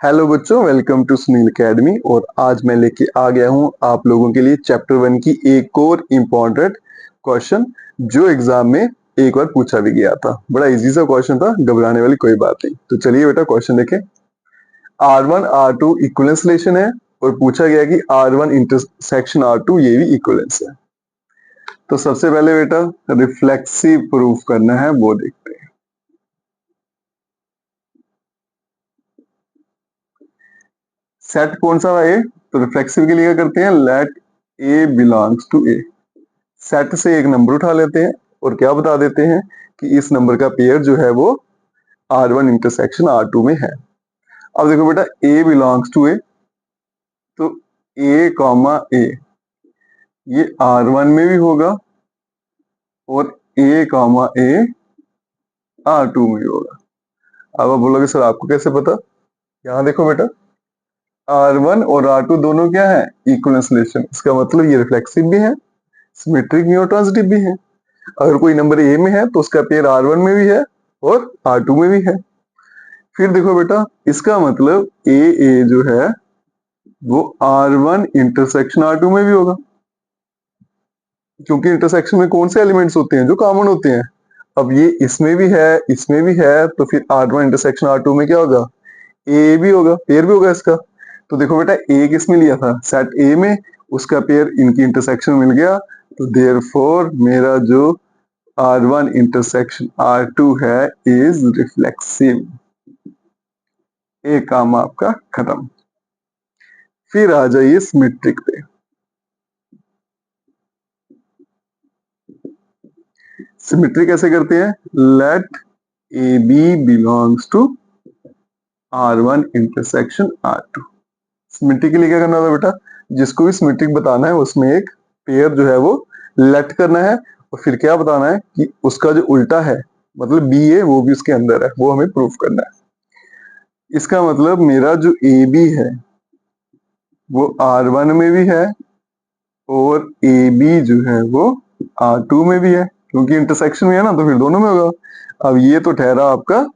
Hello बच्चों, welcome to Sunil academy. और आज मैं लेके आ गया हूं आप लोगों के लिए चैप्टर 1 की एक और इम्पोर्टेंट क्वेश्चन जो एग्जाम में एक बार पूछा भी गया था। बड़ा इजी सा क्वेश्चन था, घबराने वाली कोई बात नहीं। तो चलिए बेटा क्वेश्चन देखें। R1 R2 इक्विवेलेंस रिलेशन है और पूछा गया कि R1 इंटरसेक्शन R2 ये भी इक्विवेलेंस है। तो सबसे पहले बेटा रिफ्लेक्सिव प्रूफ करना है, वो देखते हैं। सेट कौन सा है? तो रिफ्लेक्सिव के लिए क्या करते हैं, let A belongs to A. Set से एक नंबर उठा लेते हैं और क्या बता देते हैं कि इस नंबर का पेयर जो है वो R1 इंटरसेक्शन R2 में है। अब देखो बेटा, ए बिलोंग्स टू ए, तो ए कॉमा ए ये R1 में भी होगा और ए कॉमा ए R2 में भी होगा। अब आप बोलोगे सर आपको कैसे पता? यहाँ देखो बेटा, R1 और R2 दोनों क्या है? Equivalence relation. इसका मतलब ये रिफ्लेक्सिव भी है, सिमेट्रिक भी और ट्रांजिटिव भी है। अगर कोई नंबर ए में है तो उसका पेयर R1 में भी है और R2 में भी है। फिर देखो बेटा, इसका मतलब ए जो है वो R1 इंटरसेक्शन R2 में भी होगा, क्योंकि इंटरसेक्शन में कौन से एलिमेंट्स होते हैं जो कॉमन होते हैं। अब ये इसमें भी है, इसमें भी है, तो फिर R1 इंटरसेक्शन R2 में क्या होगा? ए भी होगा, पेयर भी होगा इसका। तो देखो बेटा, ए किस में लिया था? सेट ए में, उसका पेयर इनकी इंटरसेक्शन मिल गया। तो देयरफॉर मेरा जो R1 इंटरसेक्शन R2 है इज रिफ्लेक्सिव। ए काम आपका खत्म। फिर आ जाइए सिमेट्रिक पे। सिमेट्री कैसे करते हैं? Let A B belongs to R1 intersection R2। Symmetry के लिए क्या करना होता है बेटा? जिसको भी सिमेट्रिक बताना है उसमें एक पेयर जो है वो लेट करना है और फिर क्या बताना है कि उसका जो उल्टा है, मतलब बी है, वो भी उसके अंदर है, वो हमें प्रूफ करना है। इसका मतलब मेरा जो ए बी है वो R1 में भी है और ए बी जो है वो R2 में भी है, क्योंकि इंटरसेक्शन में है ना, तो फिर दोनों में होगा। अब ये तो ठहरा आपका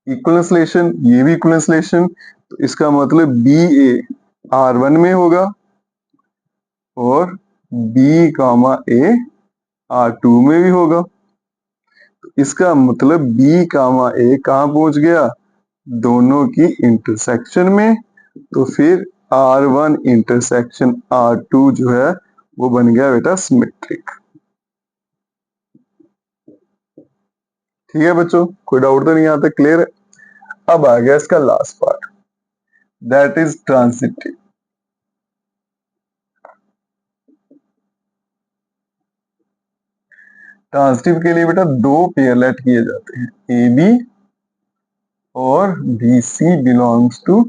इक्विवेलेंस रिलेशन, ये भी इक्विवेलेंस रिलेशन। तो इसका मतलब बी ए R1 में होगा और बी कामा ए R2 में भी होगा। तो इसका मतलब बी कामा ए कहाँ पहुंच गया? दोनों की इंटरसेक्शन में। तो फिर R1 इंटरसेक्शन R2 जो है वो बन गया बेटा सिमेट्रिक। ठीक है बच्चों, कोई डाउट तो नहीं आता? क्लियर है? अब आ गया इसका last part, that is transitive. Transitive के लिए बेटा दो पेयर लेट किए जाते हैं, ए बी और B C belongs to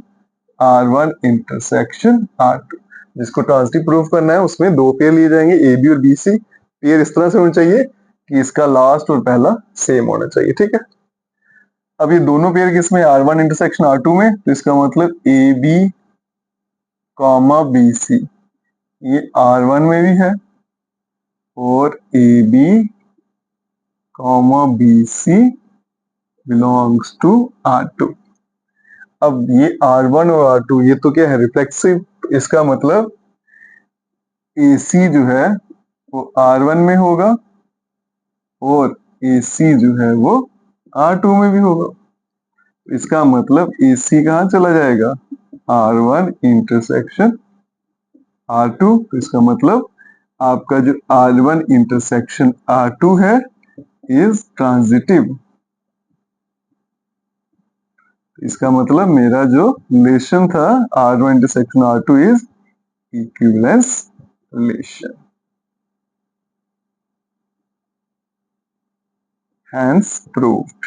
R1 intersection R2। जिसको ट्रांजिटिव प्रूफ करना है उसमें दो पेयर लिए जाएंगे, ए बी और बी सी। पेयर इस तरह से होना चाहिए कि इसका लास्ट और पहला सेम होना चाहिए। ठीक है, अब ये दोनों पेयर किसमें? R1 इंटरसेक्शन R2 में। तो इसका मतलब A B comma B C ये R1 में भी है और A B comma B C belongs to R2। अब ये R1 और R2 ये तो क्या है? रिफ्लेक्सिव। इसका मतलब AC जो है वो R1 में होगा और AC जो है वो R2 में भी होगा। इसका मतलब AC कहाँ चला जाएगा? R1 intersection R2। तो इसका मतलब आपका जो R1 इंटरसेक्शन R2 है इज ट्रांजिटिव। इसका मतलब मेरा जो रिलेशन था R1 intersection R2 is equivalence relation, hence proved.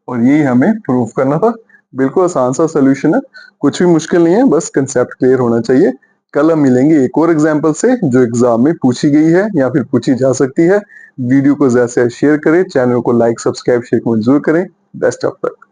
और यही हमें प्रूव करना था। बिल्कुल आसान सा सोल्यूशन है, कुछ भी मुश्किल नहीं है, बस कंसेप्ट क्लियर होना चाहिए। कल हम मिलेंगे एक और एग्जाम्पल से जो एग्जाम में पूछी गई है या फिर पूछी जा सकती है। वीडियो को ज्यादा से शेयर करें, चैनल को लाइक सब्सक्राइब शेयर जरूर करें। Best of luck.